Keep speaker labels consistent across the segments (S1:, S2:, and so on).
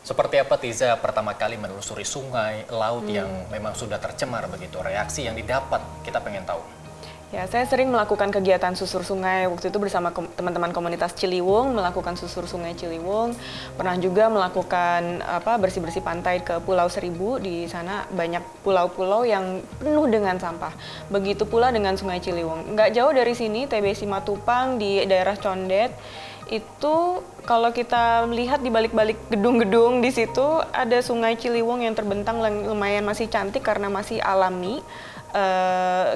S1: Seperti apa Tiza pertama kali menelusuri sungai, laut yang memang sudah tercemar begitu? Reaksi yang didapat, kita pengen tahu.
S2: Ya, saya sering melakukan kegiatan susur sungai. Waktu itu bersama teman-teman komunitas Ciliwung, melakukan susur sungai Ciliwung. Pernah juga melakukan bersih-bersih pantai ke Pulau Seribu. Di sana banyak pulau-pulau yang penuh dengan sampah. Begitu pula dengan Sungai Ciliwung. Nggak jauh dari sini, TBC Matupang di daerah Condet. Itu kalau kita melihat di balik-balik gedung-gedung di situ ada Sungai Ciliwung yang terbentang lumayan masih cantik karena masih alami.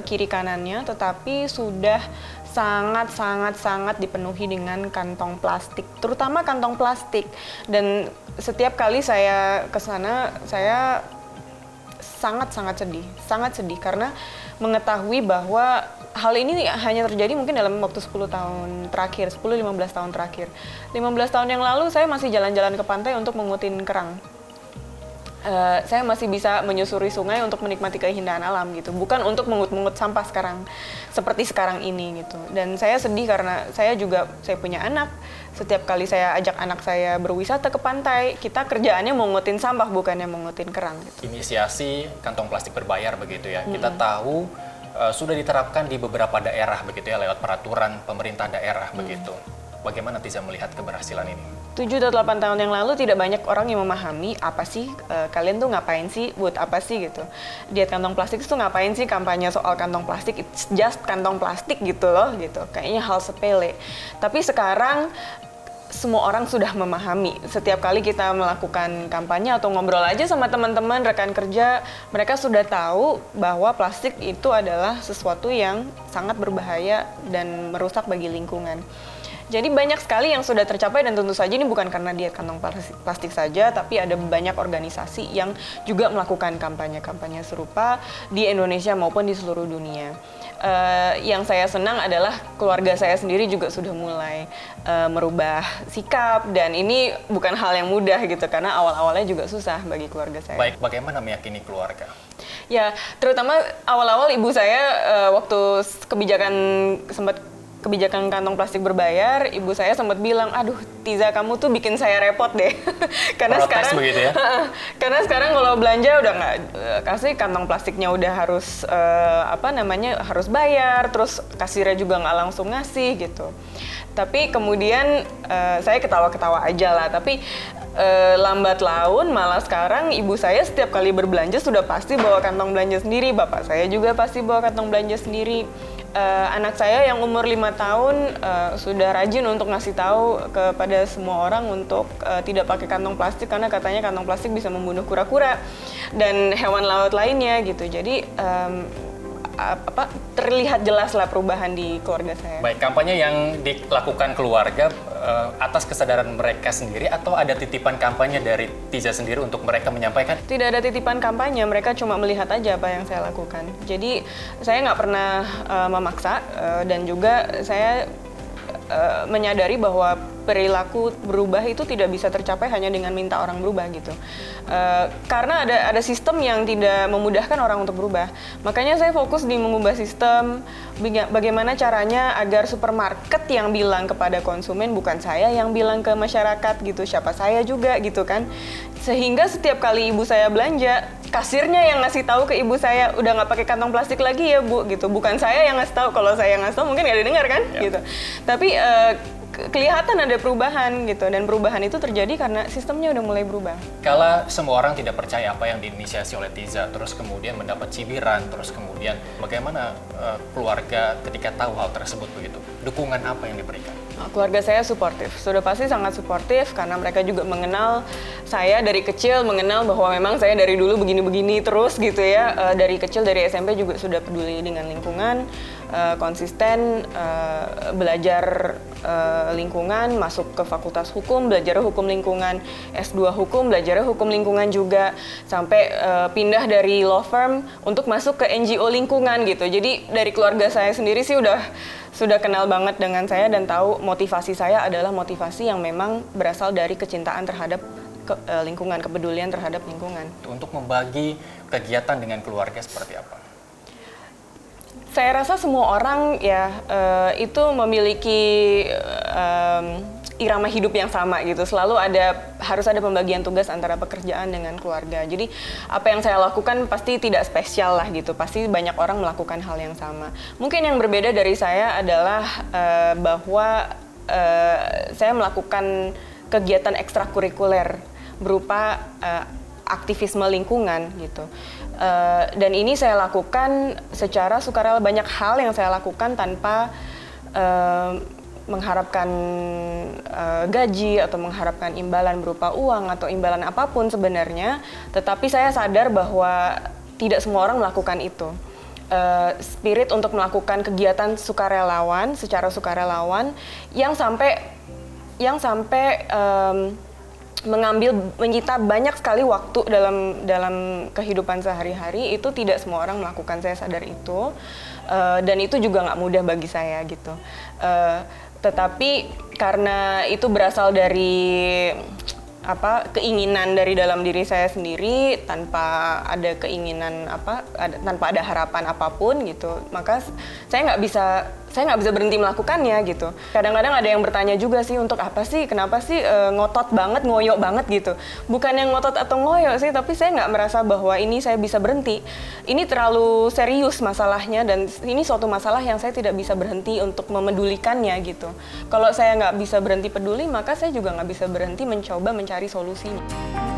S2: Kiri kanannya, tetapi sudah sangat dipenuhi dengan kantong plastik, terutama kantong plastik. Dan setiap kali saya ke sana, saya sangat sedih karena mengetahui bahwa hal ini hanya terjadi mungkin dalam waktu 10 tahun terakhir, 10-15 tahun terakhir. 15 tahun yang lalu saya masih jalan-jalan ke pantai untuk mengutin kerang. Saya masih bisa menyusuri sungai untuk menikmati keindahan alam gitu, bukan untuk mengut-mengut sampah seperti sekarang ini gitu. Dan saya sedih karena saya punya anak. Setiap kali saya ajak anak saya berwisata ke pantai, kita kerjaannya mengutin sampah bukannya mengutin kerang gitu.
S1: Inisiasi kantong plastik berbayar begitu ya. Kita tahu sudah diterapkan di beberapa daerah begitu ya lewat peraturan pemerintah daerah begitu. Bagaimana Tiza melihat keberhasilan ini?
S2: 7 atau 8 tahun yang lalu tidak banyak orang yang memahami apa sih, kalian tuh ngapain sih, buat apa sih gitu. Diet kantong plastik itu ngapain sih kampanye soal kantong plastik, it's just kantong plastik gitu loh gitu. Kayaknya hal sepele. Tapi sekarang semua orang sudah memahami. Setiap kali kita melakukan kampanye atau ngobrol aja sama teman-teman, rekan kerja, mereka sudah tahu bahwa plastik itu adalah sesuatu yang sangat berbahaya dan merusak bagi lingkungan. Jadi banyak sekali yang sudah tercapai dan tentu saja ini bukan karena diet kantong plastik saja, tapi ada banyak organisasi yang juga melakukan kampanye-kampanye serupa di Indonesia maupun di seluruh dunia. Yang saya senang adalah keluarga saya sendiri juga sudah mulai merubah sikap, dan ini bukan hal yang mudah gitu karena awal-awalnya juga susah bagi keluarga saya.
S1: Baik, bagaimana meyakini keluarga?
S2: Ya, terutama awal-awal ibu saya waktu kebijakan kantong plastik berbayar, ibu saya sempat bilang, aduh Tiza kamu tuh bikin saya repot deh. Karena
S1: protes
S2: sekarang
S1: begitu ya?
S2: Karena sekarang kalau belanja udah nggak kasih kantong plastiknya udah harus harus bayar, terus kasirnya juga nggak langsung ngasih gitu. Tapi kemudian saya ketawa-ketawa aja lah, tapi lambat laun malah sekarang ibu saya setiap kali berbelanja sudah pasti bawa kantong belanja sendiri, bapak saya juga pasti bawa kantong belanja sendiri. Anak saya yang umur 5 tahun sudah rajin untuk ngasih tahu kepada semua orang untuk tidak pakai kantong plastik karena katanya kantong plastik bisa membunuh kura-kura dan hewan laut lainnya gitu. Jadi terlihat jelas lah perubahan di keluarga saya.
S1: Baik, kampanye yang dilakukan keluarga atas kesadaran mereka sendiri atau ada titipan kampanye dari Tiza sendiri untuk mereka menyampaikan?
S2: Tidak ada titipan kampanye, mereka cuma melihat aja apa yang saya lakukan. Jadi saya nggak pernah memaksa dan juga saya menyadari bahwa perilaku berubah itu tidak bisa tercapai hanya dengan minta orang berubah gitu. Karena ada sistem yang tidak memudahkan orang untuk berubah. Makanya saya fokus di mengubah sistem, bagaimana caranya agar supermarket yang bilang kepada konsumen, bukan saya yang bilang ke masyarakat gitu, siapa saya juga gitu kan. Sehingga setiap kali ibu saya belanja, kasirnya yang ngasih tahu ke ibu saya, udah nggak pakai kantong plastik lagi ya bu gitu. Bukan saya yang ngasih tahu, kalau saya yang ngasih tahu mungkin nggak didengar kan gitu. Tapi kelihatan ada perubahan gitu, dan perubahan itu terjadi karena sistemnya udah mulai berubah.
S1: Kala semua orang tidak percaya apa yang diinisiasi oleh Tiza, terus kemudian mendapat cibiran, terus kemudian bagaimana keluarga ketika tahu hal tersebut begitu? Dukungan apa yang diberikan?
S2: Keluarga saya suportif, sudah pasti sangat suportif karena mereka juga mengenal saya dari kecil, mengenal bahwa memang saya dari dulu begini-begini terus gitu ya. Dari kecil, dari SMP juga sudah peduli dengan lingkungan, konsisten belajar lingkungan, masuk ke fakultas hukum, belajar hukum lingkungan, S2 hukum, belajar hukum lingkungan juga, sampai pindah dari law firm untuk masuk ke NGO lingkungan gitu. Jadi dari keluarga saya sendiri sih sudah kenal banget dengan saya dan tahu motivasi saya adalah motivasi yang memang berasal dari kecintaan terhadap lingkungan, kepedulian terhadap lingkungan.
S1: Untuk membagi kegiatan dengan keluarga seperti apa?
S2: Saya rasa semua orang ya itu memiliki irama hidup yang sama gitu. Selalu harus ada pembagian tugas antara pekerjaan dengan keluarga. Jadi apa yang saya lakukan pasti tidak spesial lah gitu. Pasti banyak orang melakukan hal yang sama. Mungkin yang berbeda dari saya adalah bahwa saya melakukan kegiatan ekstrakurikuler berupa aktivisme lingkungan gitu. Dan ini saya lakukan secara sukarela. Banyak hal yang saya lakukan tanpa mengharapkan gaji atau mengharapkan imbalan berupa uang atau imbalan apapun sebenarnya. Tetapi saya sadar bahwa tidak semua orang melakukan itu. Spirit untuk melakukan kegiatan sukarelawan, secara sukarelawan yang sampai menyita banyak sekali waktu dalam kehidupan sehari-hari, itu tidak semua orang melakukan, saya sadar itu. Dan itu juga nggak mudah bagi saya gitu. Tetapi karena itu berasal dari keinginan dari dalam diri saya sendiri, tanpa ada keinginan tanpa ada harapan apapun gitu, maka saya nggak bisa berhenti melakukannya gitu. Kadang-kadang ada yang bertanya juga sih, untuk apa sih, kenapa sih ngotot banget, ngoyo banget gitu. Bukan yang ngotot atau ngoyo sih, tapi saya nggak merasa bahwa ini saya bisa berhenti. Ini terlalu serius masalahnya, dan ini suatu masalah yang saya tidak bisa berhenti untuk memedulikannya gitu. Kalau saya nggak bisa berhenti peduli, maka saya juga nggak bisa berhenti mencoba mencari solusinya.